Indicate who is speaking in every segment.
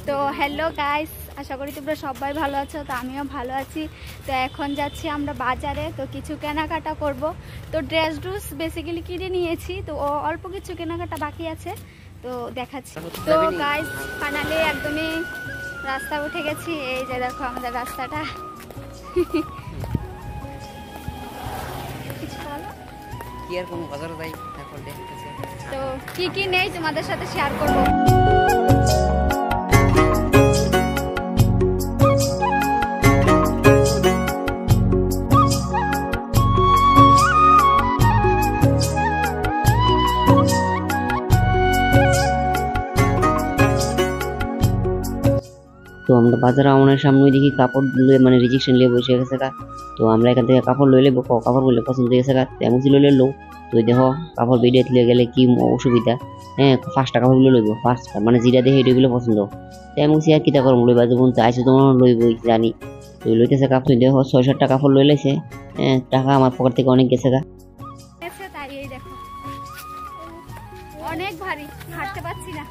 Speaker 1: তো hello guys, আশা করি তোমরা সবাই ভালো আছো। তো আমিও ভালো আছি। তো এখন যাচ্ছি আমরা বাজারে, তো কিছু কেনাকাটা করব। তো ড্রেস বেসিক্যালি কিনে নিয়েছি, তো অল্প কিছু কেনাকাটা বাকি আছে, তো দেখাচ্ছি। তো গাইস ফাইনালি একদমই রাস্তা উঠে গেছি। এই যে দেখো আমাদের রাস্তাটা। তো কি কি নেই তোমাদের সাথে শেয়ার করবো।
Speaker 2: তো আমরা বাজারে আমাদের সামনে দেখি কাপড় লয়ে মানে রিজেকশন লিয়ে বসে গেছে। তো আমরা এখান থেকে কাপড় লইলে কাপড় বলে পছন্দ হয়ে গেছে। তেমন ছিল লইলো। তো দেখো কাপড় বেরিয়ে তুলে গেলে কি অসুবিধা। হ্যাঁ, ফার্স্টটা কাপড়গুলো লইব, ফার্স্টটা মানে যেটা দেখে এটাগুলো পছন্দ। তেমন সে আর কিতা করবো, লইবা যখন আইসো তোমার লইবই জানি। তো লইতেছে কাপড়, দেখো 6-7টা কাপড় লই লাইছে। হ্যাঁ, টাকা আমার পকেট থেকে অনেক গেছে।
Speaker 1: তাই এই দেখো অনেক ভারী, হাঁটতে পারছি না।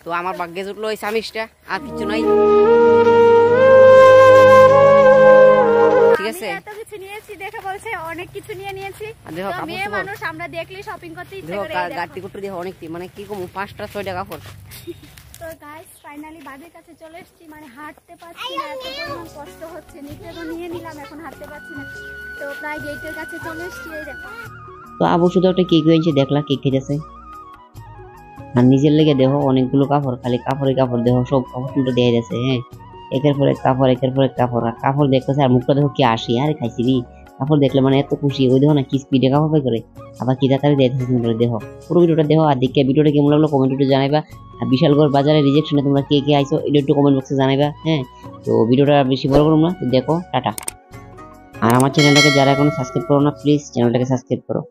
Speaker 2: তো আমার ভাগ্যে জুটলো ওই সামিজটা, আর কিছু নাই। ঠিক আছে,
Speaker 1: এত কিছু নিয়েছি দেখে বলছে অনেক কিছু নিয়ে নিয়েছি। তো মেয়ে মানুষ আমরা দেখলে শপিং করতে ইচ্ছে করে।
Speaker 2: গাড়ি কুটু দেখো অনেক, মানে কি কম 5টা-6টা কাপড়।
Speaker 1: তো গাইস ফাইনালি বাড়ির কাছে চলে এসেছি। মানে হাঁটতে পারছি না, এত পরিমাণ কষ্ট হচ্ছে। নিচে তো নিয়ে নিলাম, এখন হাঁটতে পারছি না। তো প্রায় গেটের কাছে চলে এসেছি। এই দেখো
Speaker 2: তো আবু শুধু একটা কেক হয়েছে, দেখলা কেক খেতেছে। আর নিজের লেগে দেখো অনেকগুলো কাপড়, খালি কাপড়ে কাপড় দেখো, সব কাপড় দিয়ে যাচ্ছে। হ্যাঁ, একের পর এক কাপড়, একের পর এক কাপড়। আর কাপড় দেখতেছে আর মুখটা দেখো কি আসি, আরে খাইছি রে কাপড় দেখলে, মানে এত খুশি। ওই দেখো না কি স্পিডে কাপড় পাই করে, আবার কি তাড়াতাড়ি দেখতেছে। দেখো পুরো ভিডিওটা দেখো, আর দেখে ভিডিওটা কেমন লাগলো কমেন্টে জানাইবা। আর বিশালগড় বাজারে রিজেকশনে তোমরা কে কে আইছো এটা একটু কমেন্ট বক্সে জানাইবা। হ্যাঁ, তো ভিডিওটা বেশি বড় করব না, তো দেখো টাটা। আর আমার চ্যানেলটাকে যারা এখনো সাবস্ক্রাইব করো না, প্লিজ চ্যানেলটাকে সাবস্ক্রাইব করো।